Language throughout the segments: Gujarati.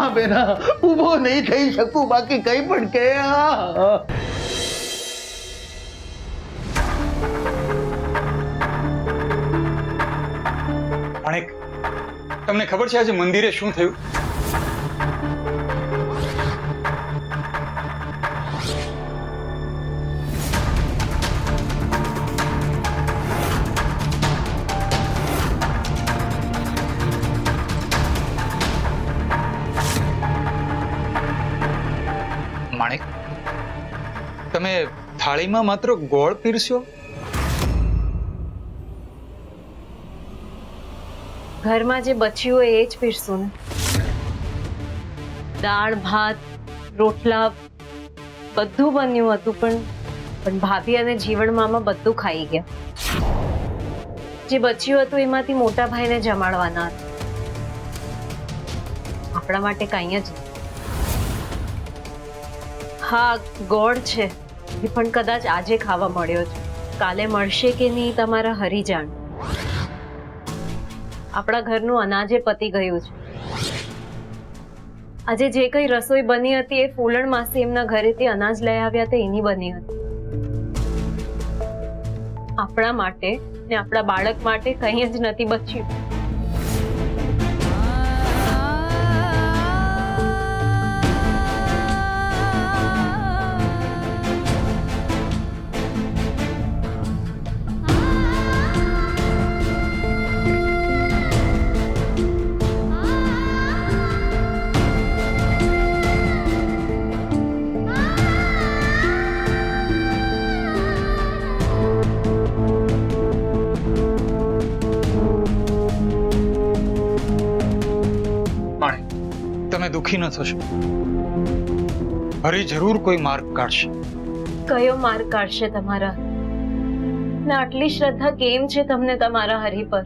ના બેના, ઊભો નહીં થઈ શકું, બાકી કઈ પણ કે. માણેક, તમને ખબર છે આજે મંદિરે શું થયું? માણેક, તમે થાળીમાં માત્ર ગોળ પીરસ્યો? ઘરમાં જે બચ્યું હોય એ જ પીરસું ને. દાળ ભાત રોટલા બધું બન્યું હતું, પણ ભાભી અને જીવણ મામા બધું ખાઈ ગયા. જે બચ્યું હતું એમાંથી મોટા ભાઈને જમાડવાના હતા. આપણા માટે કાંઈ જ. હા, ગોળ છે એ પણ કદાચ આજે ખાવા મળ્યો છે. કાલે મળશે કે નહીં તમારા હરિજાણ. આપણા ઘરનું અનાજે પતી ગયું છે. આજે જે કઈ રસોઈ બની હતી એ ફૂલણ માસી એમના ઘરેથી અનાજ લઈ આવ્યા હતા એની બની હતી. આપણા માટે ને આપણા બાળક માટે કંઈ જ નથી બચ્યું. તમે દુખી ન થશો. હરી જરૂર કોઈ માર્ગ કાઢશે. કયો માર્ગ કાઢશે તમારા? ને આટલી શ્રદ્ધા કેમ છે તમને તમારા હરિ પર?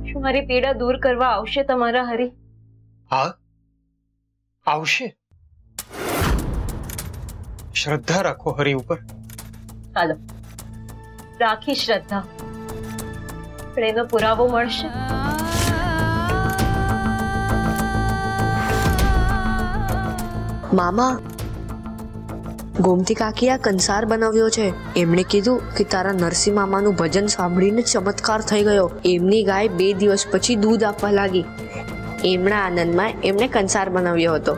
શું મારી પીડા દૂર કરવા આવશે તમારા હરિ? હા, આવશે. શ્રદ્ધા રાખો હરિ ઉપર. ચાલો રાખી શ્રદ્ધા, પણ એનો પુરાવો મળશે. મામા, ગોમતી કાકી આ કંસાર બનાવ્યો છે. એમણે કીધું કે તારા નરસિંહ મામાનું ભજન સાંભળીને ચમત્કાર થઈ ગયો. એમની ગાય 2 દિવસ પછી દૂધ આપવા લાગી. એમના આનંદમાં એમણે કંસાર બનાવ્યો હતો,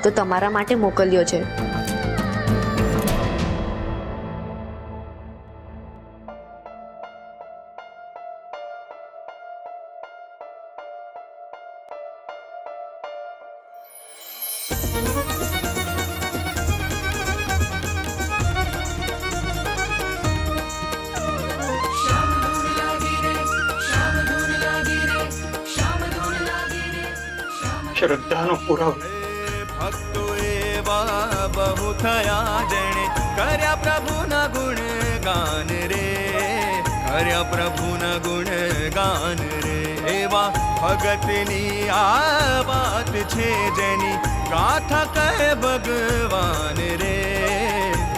તો તમારા માટે મોકલ્યો છે. શ્રદ્ધાનો પુરાવો. ભક્તો એવા બહુ થયા જેણે કર્યા પ્રભુના ગુણ ગાન રે, કર્યા પ્રભુના ગુણ ગાન રે. એવા ભગતની આ વાત છે જેની ગાથા કહે ભગવાન રે,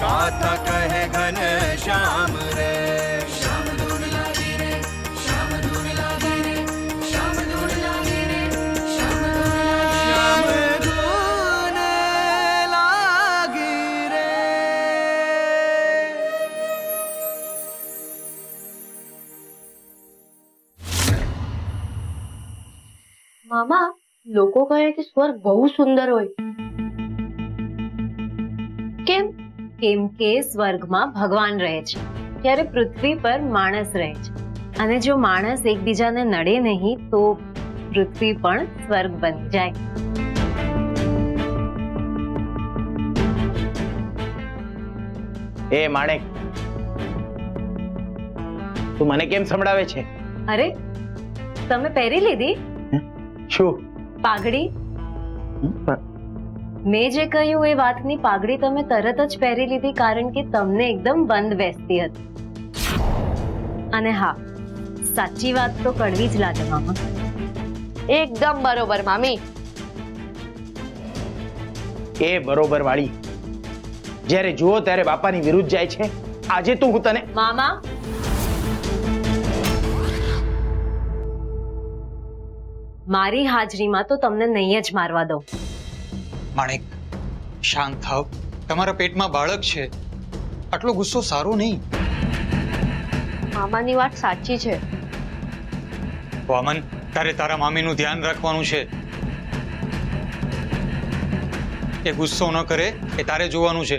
ગાથા કહે ઘન શ્યામ રે. મામા, લોકો કહે કે સ્વર્ગ બહુ સુંદર હોય. કેમ? કેમ કે સ્વર્ગમાં ભગવાન રહે છે, ત્યારે પૃથ્વી પર માણસ રહે છે. અને જો માણસ એકબીજાને નડે નહીં તો પૃથ્વી પણ સ્વર્ગ બની જાય. એ માણેક, તું મને કેમ સંભળાવે છે? અરે, તમે પહેરી લીધી શું પાઘડી? મેં જે કહ્યું એ વાતની પાઘડી તમે તરત જ પહેરી લીધી, કારણ કે તમને એકદમ બંધ બેસતી હતી. અને હા, સાચી વાત તો કડવી જ લાગે મામા. એકદમ બરોબર મામી. એ બરોબર વાળી જ્યારે જુઓ ત્યારે બાપાની વિરુદ્ધ જાય છે. આજે તો હું તને મામા, મારી હાજરીમાં તો તમને નહીં જ મારવા દઉં. માણેક, શાંત થાવ. તમારા પેટમાં બાળક છે, આટલો ગુસ્સો સારો નહીં. મામાની વાત સાચી છે. વામન, તારે તારા મામીનું ધ્યાન રાખવાનું છે. એ ગુસ્સો ન કરે એ તારે જોવાનું છે.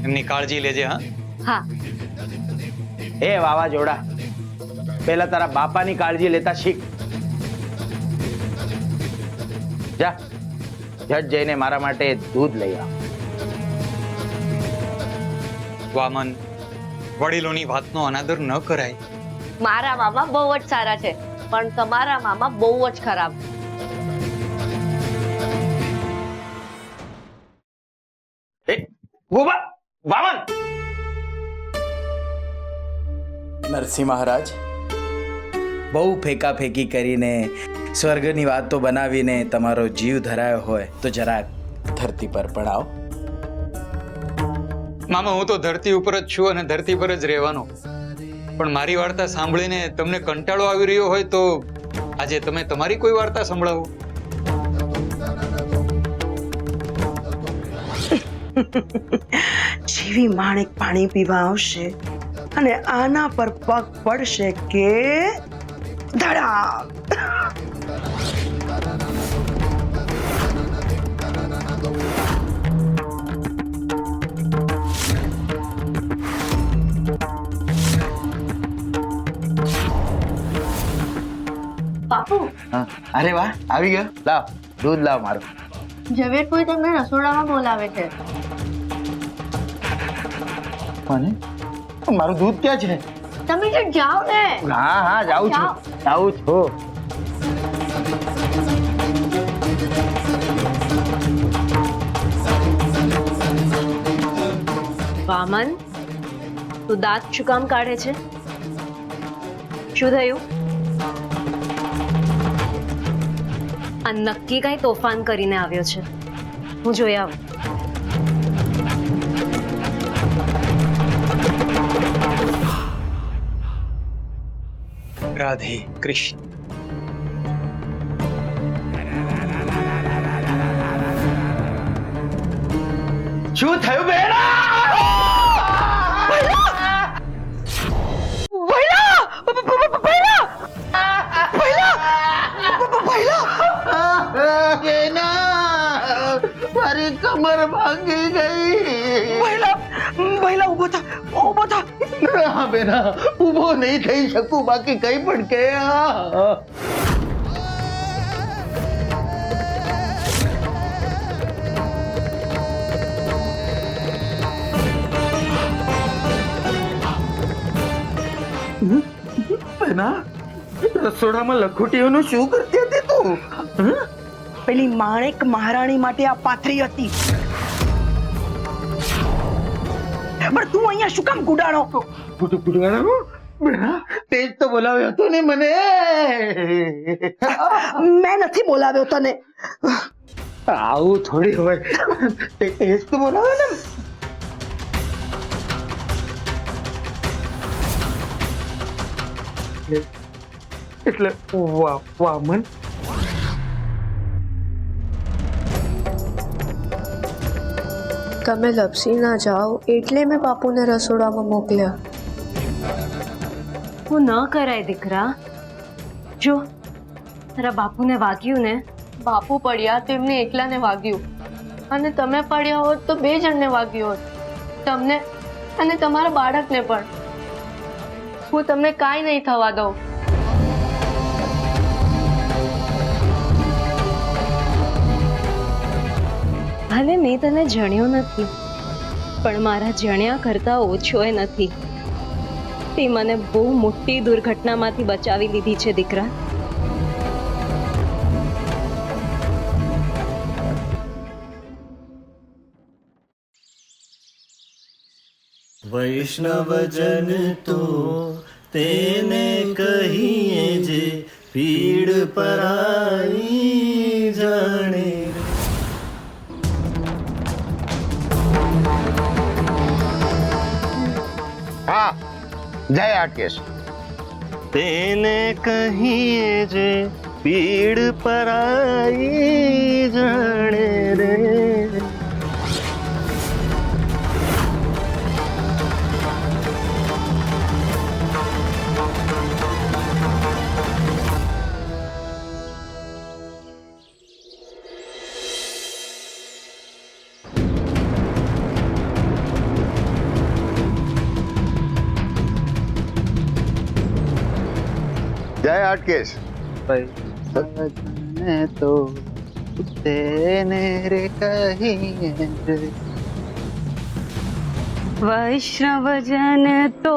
એમની કાળજી લેજે. હા હા. એ વાવાઝોડા, પહેલા તારા બાપાની કાળજી લેતા શીખ. જા, ઝટ જઈને મારા માટે દૂધ લઈ આવ. વામન, વડીલોની વાતનો અનાદર ન કરાય. મારા મામા બહુ જ સારા છે, પણ તમારા મામા બહુ જ ખરાબ. એ ગોબા, વામન! નરસિંહ મહારાજ, બહુ ફેંકાફેંકી કરીને સ્વર્ગની વાતો બનાવીને તમારો જીવ ધરાયો હોય તો જરાક ધરતી પર પણ આવો. મામા, હું તો ધરતી ઉપર જ છું અને ધરતી પર જ રહેવાનો. પણ મારી વાર્તા સાંભળીને તમને કંટાળો આવી રહ્યો હોય તો આજે તમે તમારી કોઈ વાર્તા સંભળાવો. જીવી માણેક પાણી પીવા આવશે અને આના પર પગ પડશે કે ધડાક. બાપુ, હા, અરે વાહ, આવી ગયો. લાવ, દૂધ લાવ મારું. ઝવેર કોઈ તમને રસોડામાં બોલાવે છે. કોને? મારું દૂધ ક્યાં છે? તમે જે જાઓ ને. હા હા, જાઉં છું, જાઉં છું. વામન, તું દાંત શું કામ કાઢે છે? શું થયું? આ નક્કી કઈ તોફાન કરીને આવ્યો છે. હું જોઈ આવું. રાધે કૃષ્ણ. શું થયું બેડા? મારી કમર ભાંગી ગઈ. પહેલા ઉભો થા. હા બેના, ઊભો નહીં થઈ શકું, બાકી કઈ પણ કે. બેના, રસોડામાં લખોટીઓનું શું કરતી હતી તું? પેલી માણેક મહારાણી માટે આ પાથરી હતી, પણ તું અહીંયા શું કામ ગુડાણો? બેના, તે જ તો બોલાવ્યો હતો ને મને. મેં નથી બોલાવ્યો તને. આવું થોડી હોય, તે જ તો બોલાવ્યો ને. એટલે વામન, તમે લપસી ના જાઓ એટલે મેં બાપુને રસોડામાં મોકલ્યા. હું ન કરાય દીકરા. જો તારા બાપુને વાગ્યું ને. બાપુ પડ્યા તેમને એકલાને વાગ્યું, અને તમે પડ્યા હોત તો 2 જણને વાગ્યું હોત, તમને અને તમારા બાળકને પણ. હું તમને કાંઈ નહીં થવા દઉં. ભલે મેં તને જણ્યો નથી, પણ મારા જણ્યા કરતા ઓછો એ નથી. તે મને બહુ મોટી દુર્ઘટનામાંથી બચાવી લીધી છે દીકરા. વૈષ્ણવજન તો તેને કહીએ જે પીડ પરાઈ જાણે. હા, જય આકેશ. તેને કહીએ જે પીડ પરાઈ જાણે. જય હાટકેશ. ને તો તેને રે કહીએ જે. વૈષ્ણવજન તો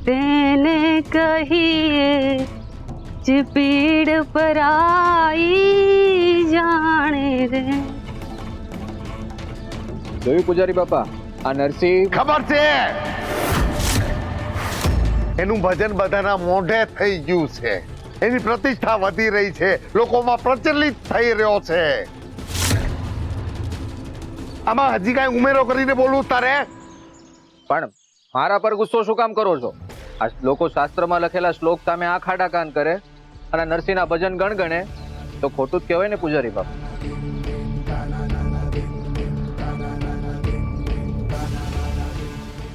તેને કહીએ જે પીડ પરાઈ જાણે રે. જોયું પૂજારી બાપા, આ નરસિંહ ખબર છે એનું ભજન બધાના મોઢે થઈ ગયું છે, એની પ્રતિષ્ઠા વધી રહી છે, લોકોમાં પ્રચલિત થઈ રહ્યો છે. આમાં હજી કાંઈ ઉમેરો કરીને બોલવું તારે? પણ મારા પર ગુસ્સો શું કામ કરો છો? આ લોકો શાસ્ત્રમાં લખેલા શ્લોક સામે આ ખાડા કાન કરે અને નરસિંહના ભજન ગણગણે તો ખોટું જ કહેવાય ને પૂજારી બાપા.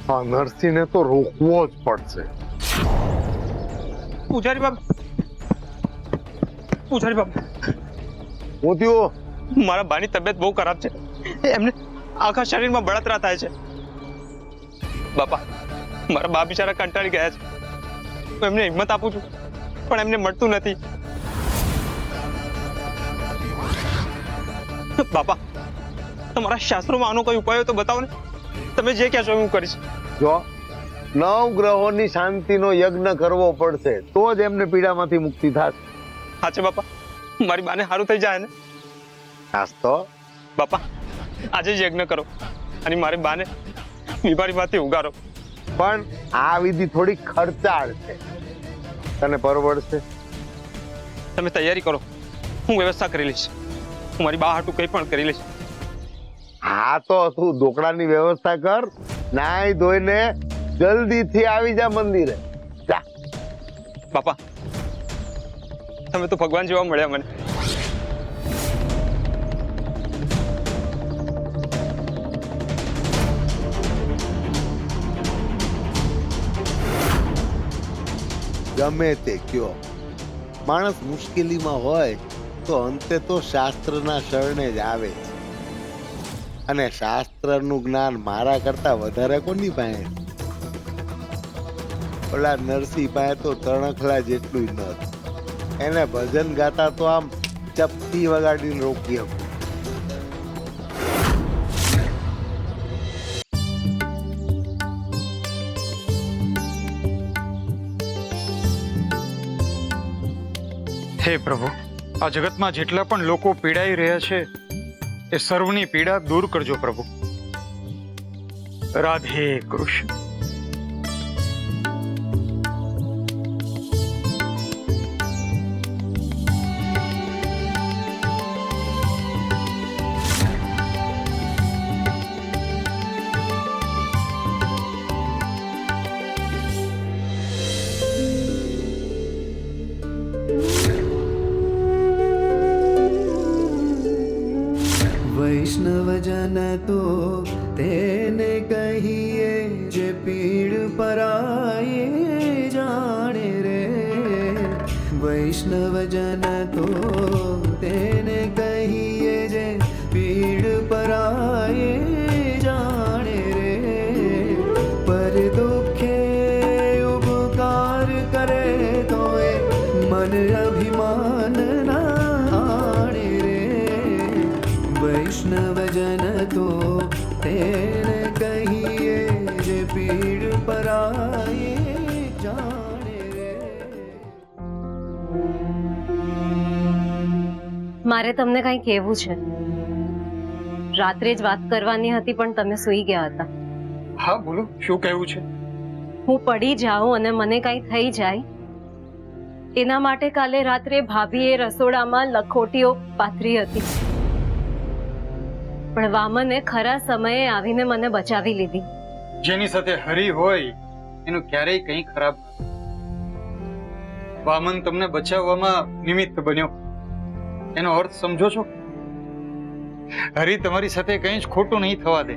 હા, નરસિંહને તો રોકવો જ પડશે. પૂજારી બાપા, પૂજારી બાપા, હું થયું? મારા બાની તબિયત બહુ ખરાબ છે. એમને આખા શરીરમાં બળતરા થાય છે. બાપા, મારા બા બિચારા કંટાળી ગયા છે. હું એમને હિંમત આપું છું પણ એમને મળતું નથી. બાપા, તમારા શાસ્ત્રોમાં આનો કોઈ ઉપાય હોય તો બતાવો ને. તમે જે કહેશો હું કરીશ. જો 9 ગ્રહોની શાંતિનો યજ્ઞ કરવો પડશે તો જ એમને પીડામાંથી મુક્તિ થશે. હા છે બાપા, મારી બાને સારું થઈ જાય ને. હાસ તો બાપા, આજે જ યજ્ઞ કરો અને મારી બાને બીમારીમાંથી ઉગારો. પણ આ વિધિ થોડી ખર્ચાળ છે, તને પરવડશે? તમે તૈયારી કરો, હું વ્યવસ્થા કરી લઈશ. હું મારી બા હાટું કંઈ પણ કરી લઈશ. હા તો તું ઢોકળાની વ્યવસ્થા કર, નાઈ ધોઈને જલ્દીથી આવી જા મંદિરે. જા. બાપા, તમે તો ભગવાન જેવા મળ્યા મને. ગમે તે કયો, માણસ મુશ્કેલીમાં હોય તો અંતે તો શાસ્ત્રના શરણે જ આવે છે. અને શાસ્ત્રનું જ્ઞાન મારા કરતા વધારે કોની પાસે? ઓલા નરસિંહ પાસે તો તણખલા જેટલું ન હતું. એને ભજન ગાતા તો આમ ચપટી વગાડીને રોકી શકું. હે પ્રભુ, આ જગતમાં જેટલા પણ લોકો પીડાઈ રહ્યા છે એ સર્વની પીડા દૂર કરજો પ્રભુ. રાધે કૃષ્ણ. વૈષ્ણવજન તો તેને કહીએ જે પીડ પરાયે જાણે રે. વૈષ્ણવજન તો તેને કહીએ જે પીડ પરાયે જાણે રે. પર દુઃખે ઉપકાર કરે તો એ મન અભિમાન ના આણે રે. વૈષ્ણવજન તો તેને કહીએ જે પીડ પરાયે જાણે રે. મારે તમને કંઈ કહેવું છે. રાત્રે જ વાત કરવાની હતી પણ તમે સૂઈ ગયા હતા. હા બોલો, શું કહેવું છે? હું પડી જાઉં અને મને કંઈ થઈ જાય એના માટે કાલે રાત્રે ભાભીએ રસોડામાં લખોટીઓ પાથરી હતી, પણ વામને ખરા સમયે આવીને મને બચાવી લીધી. જેની સાથે હરી હોય એનું ક્યારેય કંઈ ખરાબ ન થાય. વામન તમને બચાવવામાં નિમિત્ત બન્યો, એનો અર્થ સમજો છો? હરી તમારી સાથે કંઈ જ ખોટું નહીં થવા દે.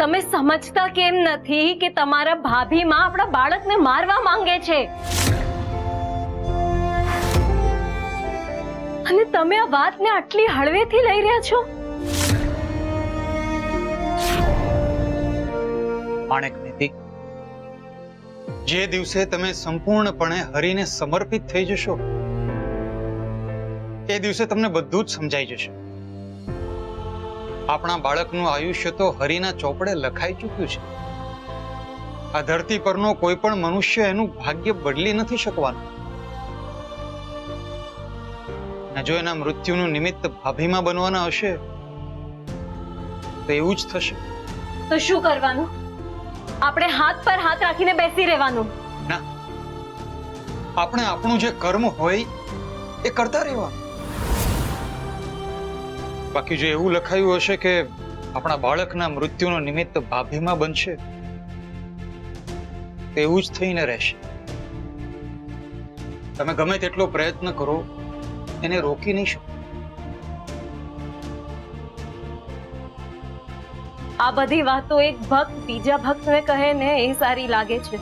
તમે સમજતા કેમ નથી કે તમારા ભાભીમાં આપણા બાળકને મારવા માંગે છે? અને તમે આ વાતને આટલી હળવેથી લઈ રહ્યા છો? માણેક નીતિ, જે દિવસે તમે સંપૂર્ણપણે હરિને સમર્પિત થઈ જશો એ દિવસે તમને બધું જ સમજાઈ જશે. આપણા બાળકનું આયુષ્ય તો હરિના ચોપડે લખાઈ ચૂક્યું છે. આ ધરતી પરનો કોઈ પણ મનુષ્ય એનું ભાગ્ય બદલી નથી શકવાનું. અને જો એના મૃત્યુનું નિમિત્ત ભાભીમાં બનવાના હશે તો એવું જ થશે. તો શું કરવાનું? આપણે હાથ પર હાથ રાખીને બેસી રહેવાનું? ના, આપણે આપણું જે કર્મ હોય એ કરતા રહેવાનું. બાકી જો એવું લખાયું હશે કે આપણા બાળકના મૃત્યુનું નિમિત્ત ભાભીમાં બનશે તો એવું જ થઈને રહેશે. તમે ગમે તેટલો પ્રયત્ન કરો એને રોકી નહીં શકો. આ બધી વાતો એક ભક્ત બીજા ભક્તને કહે ને એ સારી લાગે છે,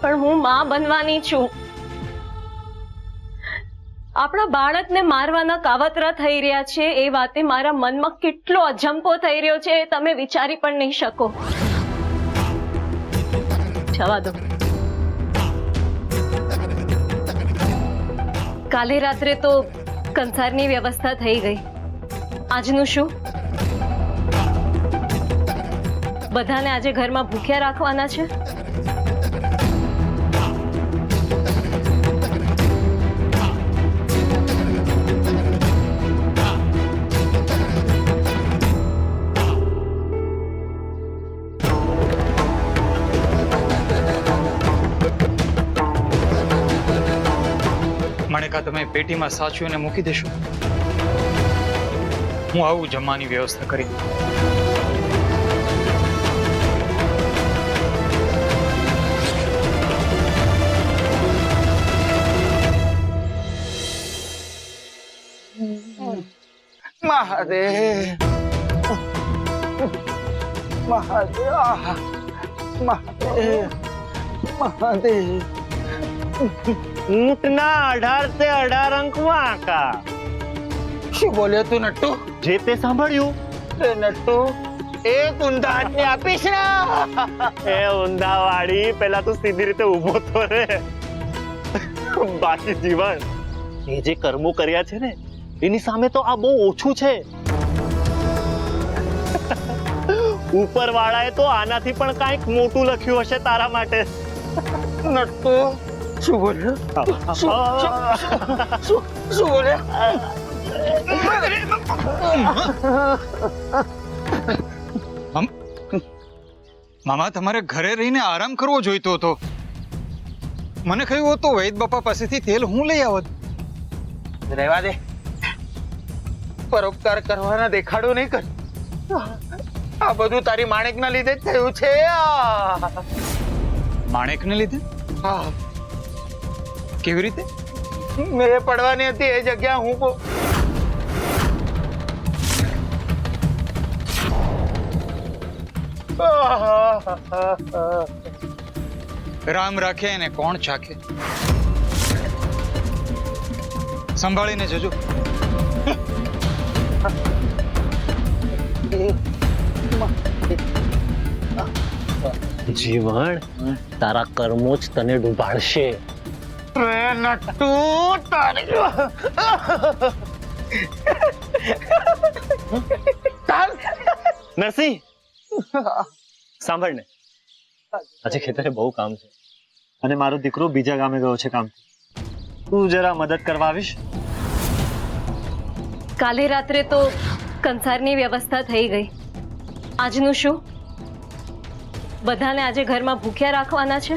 પણ હું માં બનવાની છું. આપણા બાળકને મારવાના કાવતરા થઈ રહ્યા છે એ વાતે મારા મનમાં કેટલો અજંપો થઈ રહ્યો છે એ તમે વિચારી પણ નહીં શકો. જવા દો. કાલે રાત્રે તો કંસારની વ્યવસ્થા થઈ ગઈ. આજનું શું? બધાને આજે ઘરમાં ભૂખ્યા રાખવાના છે? માણેકા, તમે પેટીમાં સાચવીને મૂકી દેશો? હું આવું જમવાની વ્યવસ્થા કરી દઉં. મહાદેવ મહાદેવ મહાદેવ મહાદેવ. ઊંટના 18 से 18 અંકમાં આકા. શું બોલ્યો તું નટ્ટુ? જે તે સાંભળ્યું? એ નટ્ટુ એક ઊંધા હાથને આપીશ ને. એ ઊંધા વાળી, પેલા તું સીધી રીતે ઊભો તો રે. બાકી જીવન એ જે કર્મો કર્યા છે ને એની સામે તો આ બહુ ઓછું છે. ઉપર વાળાએ તો આનાથી પણ કાંઈક મોટું લખ્યું હશે તારા માટે. નટ્ટુ શું બોલ્યો? શું બોલ્યો? મામા, તમારે ઘરે રહીને આરામ કરવો જોઈતો હતો. મને કહ્યું હોત તો વૈદ બાપા પાસેથી તેલ હું લઈ આવત. રહેવા દે. પરોપકાર કરવાના દેખાડો નહીં કર. આ બધું તારી માણેકના લીધે જ થયું છે. માણેકને લીધે? હા. કેવી રીતે? મેં પડવાની હતી એ જગ્યા હું રામ રાખે અને કોણ ચાખે. સંભાળીને જજો. જીવન, તારા કર્મો જ તને ડૂબાડશે. નટ્ટુ નરસિંહ, સાંભળ ને, આજે ખેતરે બહુ કામ છે અને મારો દીકરો બીજા ગામે ગયો છે કામ. તું જરા મદદ કરવા આવીશ? કાલે રાત્રે તો કંસારની વ્યવસ્થા થઈ ગઈ. આજનું શું? બધાને આજે ઘરમાં ભૂખ્યા રાખવાના છે?